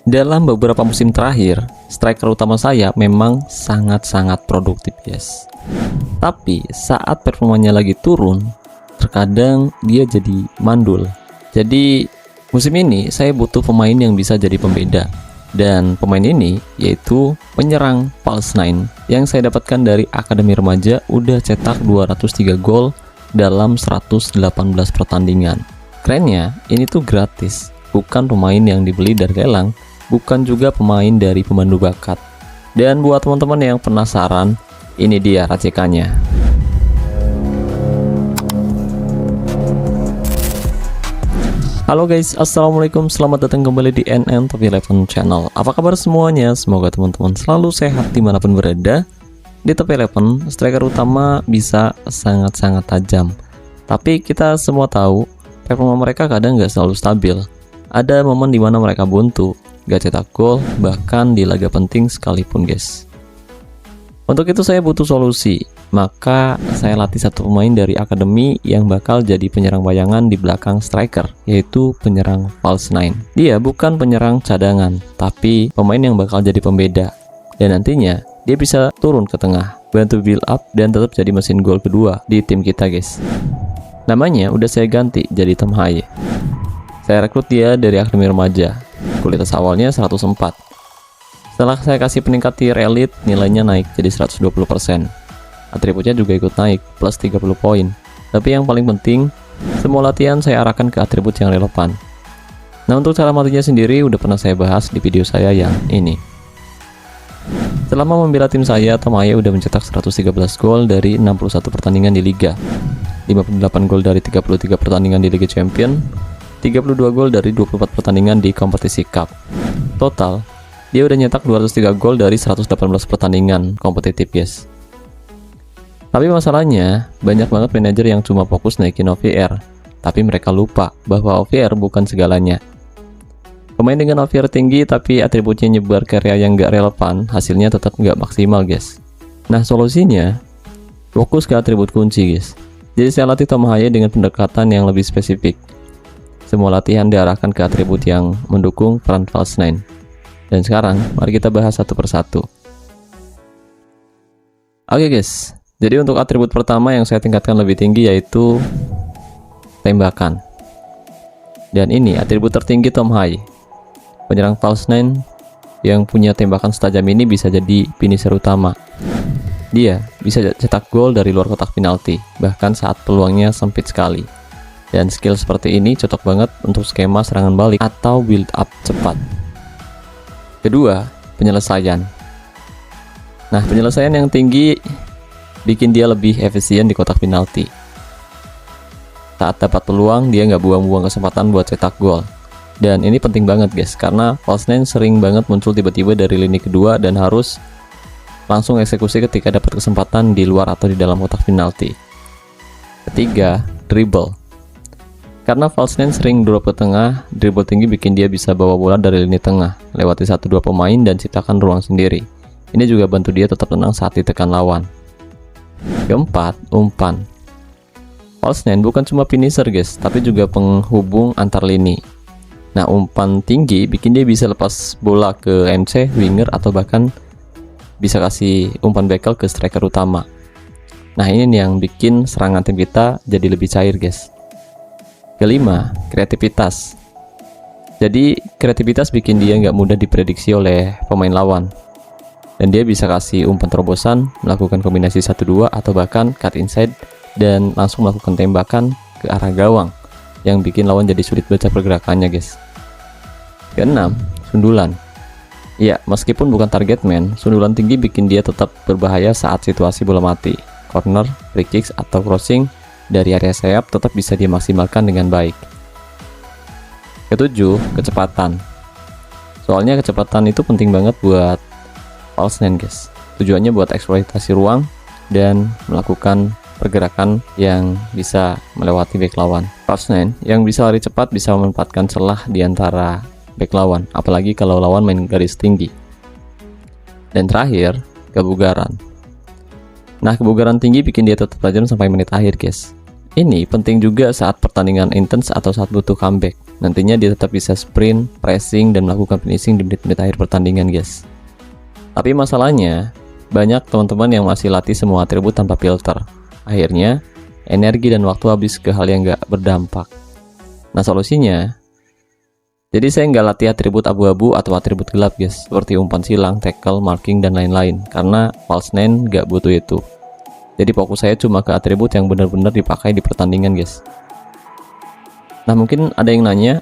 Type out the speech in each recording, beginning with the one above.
Dalam beberapa musim terakhir, striker utama saya memang sangat-sangat produktif, guys. Tapi saat performanya lagi turun, terkadang dia jadi mandul. Jadi musim ini saya butuh pemain yang bisa jadi pembeda. Dan pemain ini yaitu penyerang False 9 yang saya dapatkan dari Akademi Remaja, udah cetak 203 gol dalam 118 pertandingan. Kerennya, ini tuh gratis, bukan pemain yang dibeli dari lelang, bukan juga pemain dari pemandu bakat. Dan buat teman-teman yang penasaran, ini dia racikannya. Halo guys, assalamualaikum, selamat datang kembali di NN Top 11 Channel. Apa kabar semuanya? Semoga teman-teman selalu sehat dimanapun berada. Di Top 11, striker utama bisa sangat-sangat tajam, tapi kita semua tahu performa mereka kadang nggak selalu stabil. Ada momen dimana mereka buntu, gak cetak gol, bahkan di laga penting sekalipun, guys. Untuk itu saya butuh solusi, maka saya latih satu pemain dari akademi yang bakal jadi penyerang bayangan di belakang striker, yaitu penyerang False 9. Dia bukan penyerang cadangan, tapi pemain yang bakal jadi pembeda. Dan nantinya dia bisa turun ke tengah, bantu build up, dan tetap jadi mesin gol kedua di tim kita, guys. Namanya udah saya ganti jadi Tom Haye. Saya rekrut dia dari Akademi Remaja. Kualitas awalnya 104. Setelah saya kasih peningkat tier elite, nilainya naik jadi 120%. Atributnya juga ikut naik, plus 30 poin. Tapi yang paling penting, semua latihan saya arahkan ke atribut yang relevan. Nah, untuk cara matinya sendiri udah pernah saya bahas di video saya yang ini. Selama membela tim saya, Tom Haye udah mencetak 113 gol dari 61 pertandingan di Liga, 58 gol dari 33 pertandingan di Liga Champion, 32 gol dari 24 pertandingan di kompetisi Cup. Total, dia udah nyetak 203 gol dari 118 pertandingan kompetitif, guys. Tapi masalahnya, banyak banget manajer yang cuma fokus naikin OVR, tapi mereka lupa bahwa OVR bukan segalanya. Pemain dengan OVR tinggi tapi atributnya nyebar ke area yang gak relevan, hasilnya tetap gak maksimal, guys. Nah, solusinya, fokus ke atribut kunci, guys. Jadi saya latih Tom Haye dengan pendekatan yang lebih spesifik. Semua latihan diarahkan ke atribut yang mendukung peran False 9. Dan sekarang, mari kita bahas satu persatu. Oke guys, jadi untuk atribut pertama yang saya tingkatkan lebih tinggi yaitu tembakan. Dan ini atribut tertinggi Tom Haye. Penyerang False 9 yang punya tembakan setajam ini bisa jadi finisher utama. Dia bisa cetak gol dari luar kotak penalti, bahkan saat peluangnya sempit sekali. Dan skill seperti ini cocok banget untuk skema serangan balik atau build up cepat. Kedua, penyelesaian. Nah, penyelesaian yang tinggi bikin dia lebih efisien di kotak penalti. Saat dapat peluang, dia nggak buang-buang kesempatan buat cetak gol. Dan ini penting banget, guys, karena False 9 sering banget muncul tiba-tiba dari lini kedua dan harus langsung eksekusi ketika dapat kesempatan di luar atau di dalam kotak penalti. Ketiga, dribble. Karena False 9 sering drop ke tengah, dribble tinggi bikin dia bisa bawa bola dari lini tengah, lewati 1-2 pemain dan ciptakan ruang sendiri. Ini juga bantu dia tetap tenang saat ditekan lawan. Keempat, umpan. False 9 bukan cuma finisher, guys, tapi juga penghubung antar lini. Nah, umpan tinggi bikin dia bisa lepas bola ke MC, winger, atau bahkan bisa kasih umpan bekel ke striker utama. Nah, ini nih yang bikin serangan tim kita jadi lebih cair, guys. Kelima, kreativitas. Jadi kreativitas bikin dia nggak mudah diprediksi oleh pemain lawan. Dan dia bisa kasih umpan terobosan, melakukan kombinasi 1-2 atau bahkan cut inside dan langsung melakukan tembakan ke arah gawang yang bikin lawan jadi sulit baca pergerakannya, guys. Keenam, sundulan. Ya, meskipun bukan target man, sundulan tinggi bikin dia tetap berbahaya saat situasi bola mati. Corner, free kicks, atau crossing dari area sayap tetap bisa dimaksimalkan dengan baik. Ketujuh, kecepatan. Soalnya kecepatan itu penting banget buat False 9, guys. Tujuannya buat eksploitasi ruang dan melakukan pergerakan yang bisa melewati back lawan. False 9 yang bisa lari cepat bisa memanfaatkan celah di antara back lawan, apalagi kalau lawan main garis tinggi. Dan terakhir, kebugaran. Nah, kebugaran tinggi bikin dia tetap tajam sampai menit akhir, guys. Ini penting juga saat pertandingan intens atau saat butuh comeback. nantinya dia tetap bisa sprint, pressing, dan melakukan finishing di menit-menit akhir pertandingan guys. Tapi masalahnya, banyak teman-teman yang masih latih semua atribut tanpa filter. Akhirnya, energi dan waktu habis ke hal yang gak berdampak. Nah solusinya, jadi saya nggak latih atribut abu-abu atau atribut gelap guys, seperti umpan silang, tackle, marking, dan lain-lain, karena false nine nggak butuh itu. Jadi fokus saya cuma ke atribut yang benar-benar dipakai di pertandingan guys. Nah mungkin ada yang nanya,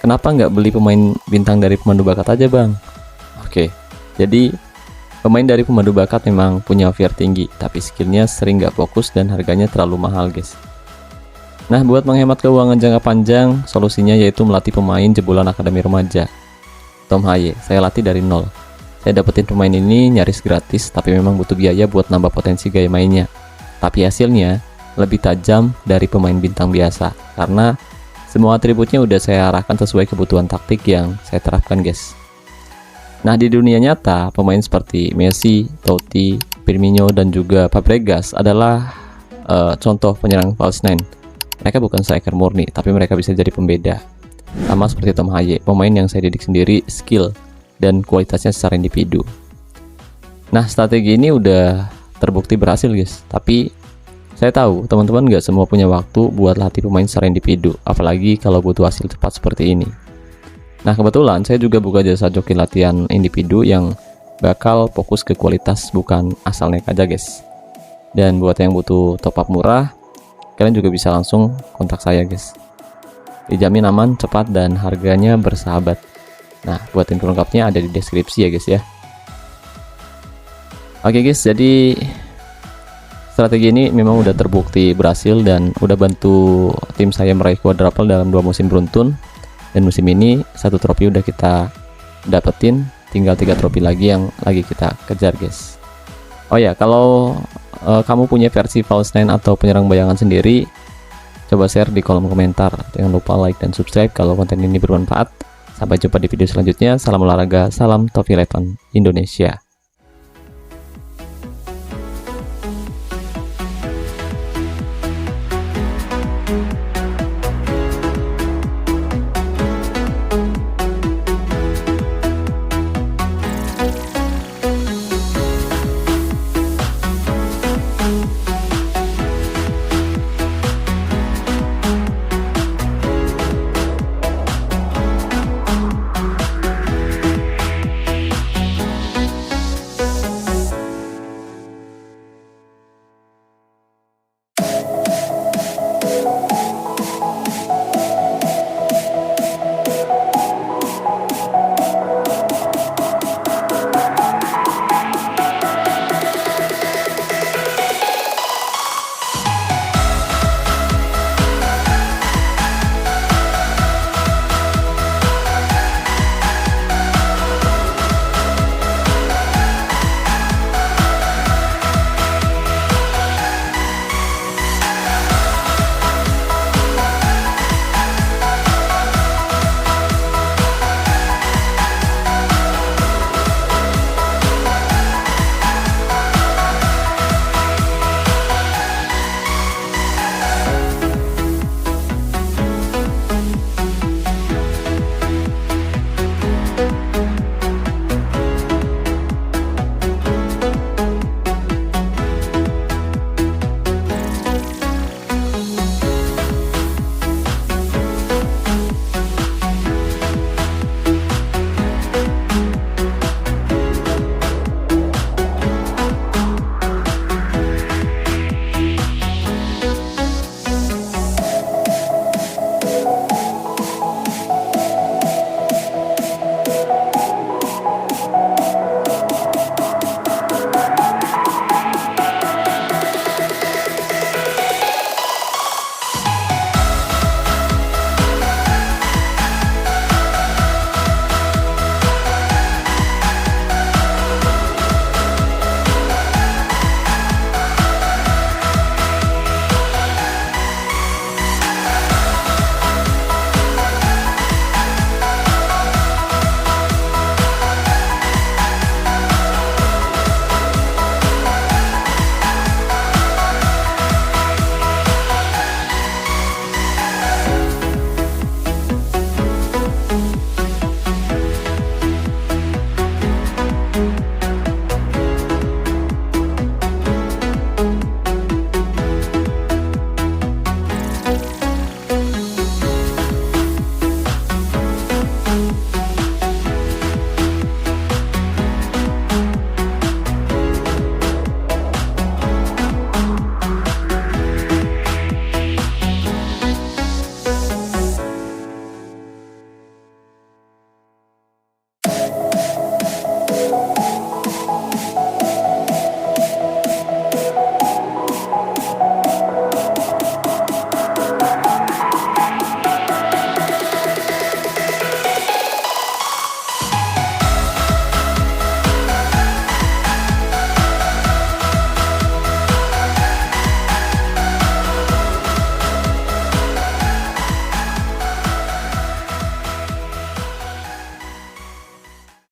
kenapa nggak beli pemain bintang dari pemandu bakat aja bang? Oke, jadi pemain dari pemandu bakat memang punya fear tinggi, tapi skillnya sering nggak fokus dan harganya terlalu mahal guys. Nah buat menghemat keuangan jangka panjang, solusinya yaitu melatih pemain jebolan akademi remaja. Tom Haye, saya latih dari nol. Saya dapetin pemain ini nyaris gratis, tapi memang butuh biaya buat nambah potensi gaya mainnya. Tapi hasilnya lebih tajam dari pemain bintang biasa, karena semua atributnya udah saya arahkan sesuai kebutuhan taktik yang saya terapkan guys. Nah di dunia nyata, pemain seperti Messi, Totti, Firmino, dan juga Fabregas adalah contoh penyerang false nine. Mereka bukan striker murni, tapi mereka bisa jadi pembeda. Sama seperti Tom Haye, pemain yang saya didik sendiri, skill dan kualitasnya secara individu. Nah strategi ini udah terbukti berhasil guys, tapi saya tahu teman-teman nggak semua punya waktu buat latih pemain secara individu, apalagi kalau butuh hasil cepat seperti ini. Nah kebetulan saya juga buka jasa joki latihan individu yang bakal fokus ke kualitas, bukan asal naik aja guys. Dan buat yang butuh top up murah, kalian juga bisa langsung kontak saya guys. Dijamin aman, cepat, dan harganya bersahabat. Nah buat info lengkapnya ada di deskripsi ya guys ya. Oke guys, jadi strategi ini memang udah terbukti berhasil dan udah bantu tim saya meraih quadruple dalam 2 musim beruntun. Dan musim ini 1 trofi udah kita dapetin, tinggal 3 trofi lagi yang lagi kita kejar guys. Oh ya, kalau kamu punya versi false nine atau penyerang bayangan sendiri, coba share di kolom komentar. Jangan lupa like dan subscribe kalau konten ini bermanfaat. Sampai jumpa di video selanjutnya. Salam olahraga, salam Tofileton Indonesia.